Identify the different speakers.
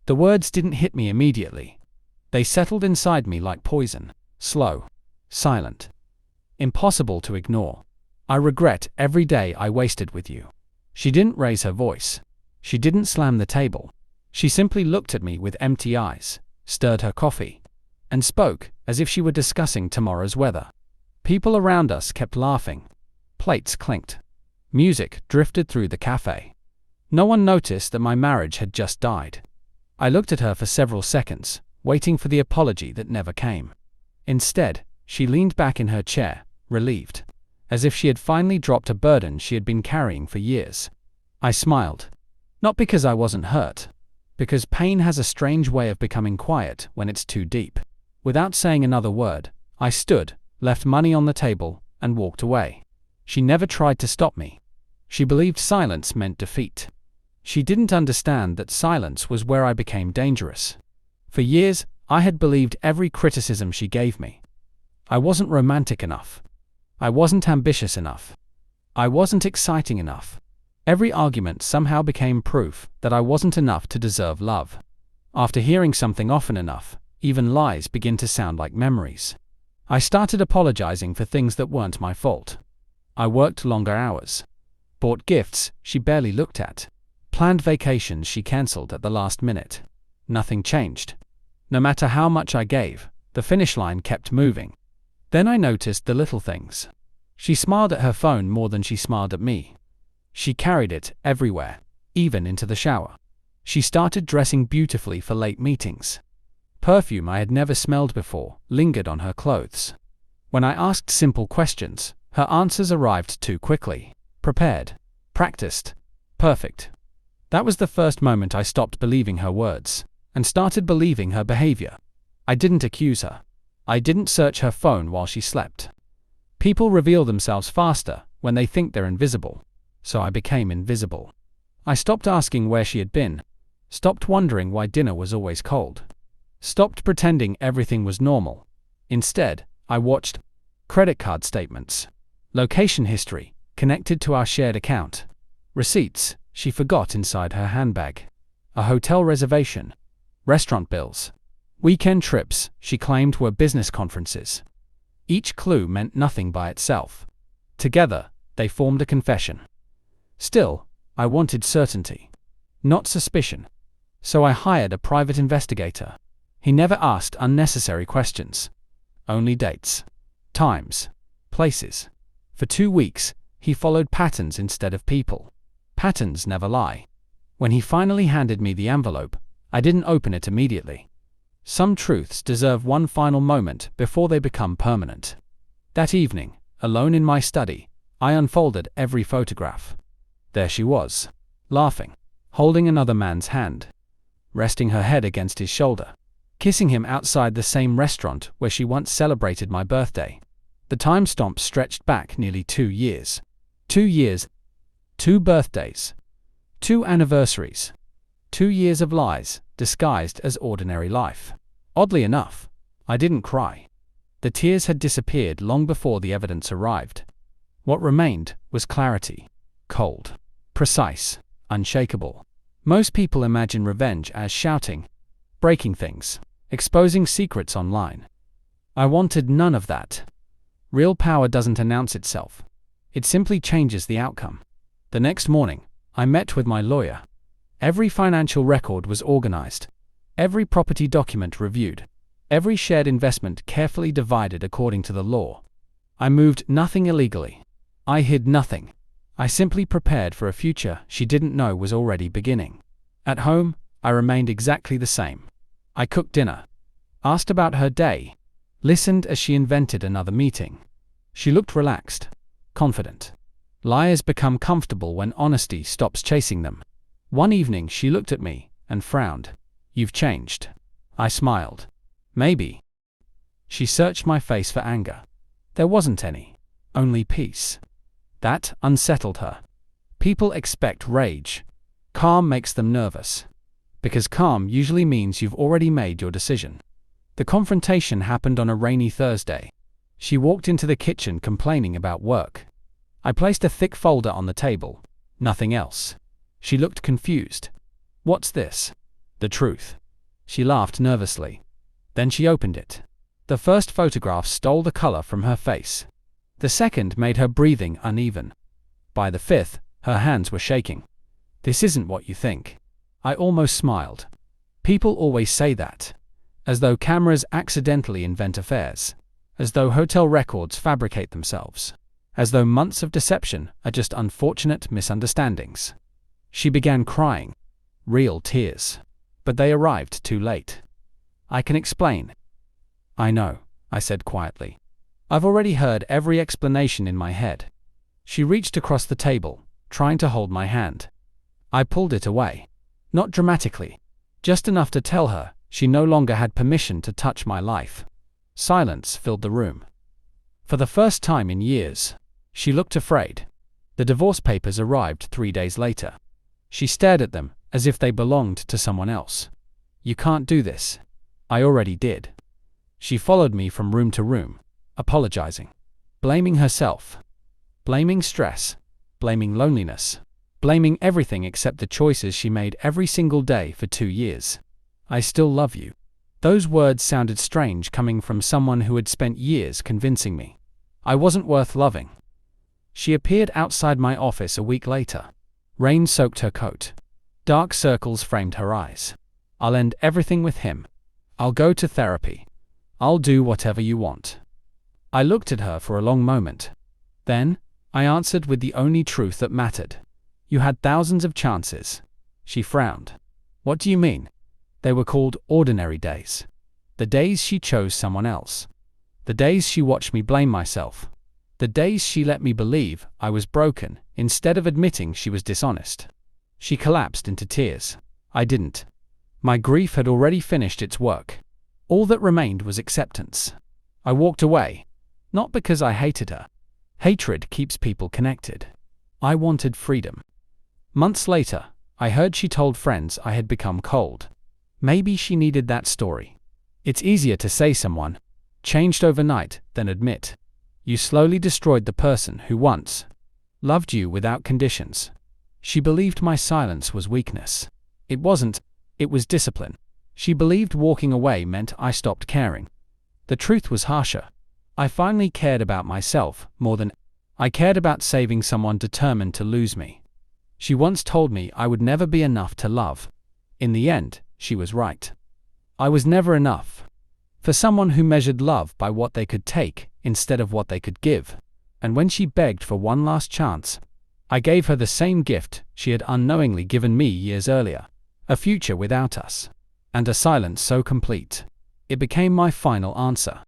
Speaker 1: The words didn't hit me immediately. They settled inside me like poison, slow, silent, impossible to ignore. I regret every day I wasted with you. She didn't raise her voice. She didn't slam the table. She simply looked at me with empty eyes, stirred her coffee, and spoke as if she were discussing tomorrow's weather. People around us kept laughing. Plates clinked. Music drifted through the cafe. No one noticed that my marriage had just died. I looked at her for several seconds, waiting for the apology that never came. Instead, she leaned back in her chair, relieved, as if she had finally dropped a burden she had been carrying for years. I smiled. Not because I wasn't hurt, because pain has a strange way of becoming quiet when it's too deep. Without saying another word, I stood, left money on the table, and walked away. She never tried to stop me. She believed silence meant defeat. She didn't understand that silence was where I became dangerous. For years, I had believed every criticism she gave me. I wasn't romantic enough. I wasn't ambitious enough. I wasn't exciting enough. Every argument somehow became proof that I wasn't enough to deserve love. After hearing something often enough, even lies begin to sound like memories. I started apologizing for things that weren't my fault. I worked longer hours, bought gifts she barely looked at, planned vacations she cancelled at the last minute. Nothing changed. No matter how much I gave, the finish line kept moving. Then I noticed the little things. She smiled at her phone more than she smiled at me. She carried it everywhere, even into the shower. She started dressing beautifully for late meetings. Perfume I had never smelled before lingered on her clothes. When I asked simple questions, her answers arrived too quickly. Prepared, practiced, perfect. That was the first moment I stopped believing her words and started believing her behavior. I didn't accuse her. I didn't search her phone while she slept. People reveal themselves faster when they think they're invisible, so I became invisible. I stopped asking where she had been, stopped wondering why dinner was always cold, stopped pretending everything was normal. Instead, I watched credit card statements, location history connected to our shared account, receipts she forgot inside her handbag, a hotel reservation, restaurant bills, weekend trips she claimed were business conferences. Each clue meant nothing by itself. Together, they formed a confession. Still, I wanted certainty, not suspicion. So I hired a private investigator. He never asked unnecessary questions. Only dates, times, places. For 2 weeks, he followed patterns instead of people. Patterns never lie. When he finally handed me the envelope, I didn't open it immediately. Some truths deserve one final moment before they become permanent. That evening, alone in my study, I unfolded every photograph. There she was, laughing, holding another man's hand, resting her head against his shoulder, kissing him outside the same restaurant where she once celebrated my birthday. The time stamp stretched back nearly 2 years. 2 years, 2 birthdays, 2 anniversaries, 2 years of lies disguised as ordinary life. Oddly enough, I didn't cry. The tears had disappeared long before the evidence arrived. What remained was clarity, cold, precise, unshakable. Most people imagine revenge as shouting, breaking things, exposing secrets online. I wanted none of that. Real power doesn't announce itself. It simply changes the outcome. The next morning, I met with my lawyer. Every financial record was organized, every property document reviewed, every shared investment carefully divided according to the law. I moved nothing illegally. I hid nothing. I simply prepared for a future she didn't know was already beginning. At home, I remained exactly the same. I cooked dinner, asked about her day, listened as she invented another meeting. She looked relaxed, confident. Liars become comfortable when honesty stops chasing them. One evening she looked at me and frowned. "You've changed." I smiled. "Maybe." She searched my face for anger. There wasn't any, only peace. That unsettled her. People expect rage. Calm makes them nervous, because calm usually means you've already made your decision. The confrontation happened on a rainy Thursday. She walked into the kitchen complaining about work. I placed a thick folder on the table. Nothing else. She looked confused. "What's this?" The truth. She laughed nervously. Then she opened it. The first photograph stole the color from her face. The second made her breathing uneven. By the fifth, her hands were shaking. This isn't what you think. I almost smiled. People always say that. As though cameras accidentally invent affairs. As though hotel records fabricate themselves. As though months of deception are just unfortunate misunderstandings. She began crying. Real tears. But they arrived too late. I can explain. I know, I said quietly. I've already heard every explanation in my head. She reached across the table, trying to hold my hand. I pulled it away. Not dramatically. Just enough to tell her she no longer had permission to touch my life. Silence filled the room. For the first time in years, she looked afraid. The divorce papers arrived 3 days later. She stared at them as if they belonged to someone else. You can't do this. I already did. She followed me from room to room, apologizing, blaming herself, blaming stress, blaming loneliness, blaming everything except the choices she made every single day for 2 years. I still love you. Those words sounded strange coming from someone who had spent years convincing me I wasn't worth loving. She appeared outside my office a week later. Rain soaked her coat. Dark circles framed her eyes. I'll end everything with him. I'll go to therapy. I'll do whatever you want. I looked at her for a long moment. Then, I answered with the only truth that mattered. You had thousands of chances. She frowned. What do you mean? They were called ordinary days. The days she chose someone else. The days she watched me blame myself. The days she let me believe I was broken instead of admitting she was dishonest. She collapsed into tears. I didn't. My grief had already finished its work. All that remained was acceptance. I walked away. Not because I hated her. Hatred keeps people connected. I wanted freedom. Months later, I heard she told friends I had become cold. Maybe she needed that story. It's easier to say someone changed overnight than admit you slowly destroyed the person who once loved you without conditions. She believed my silence was weakness. It wasn't, it was discipline. She believed walking away meant I stopped caring. The truth was harsher. I finally cared about myself more than I cared about saving someone determined to lose me. She once told me I would never be enough to love. In the end, she was right. I was never enough. For someone who measured love by what they could take instead of what they could give. And when she begged for one last chance, I gave her the same gift she had unknowingly given me years earlier. A future without us. And a silence so complete. It became my final answer.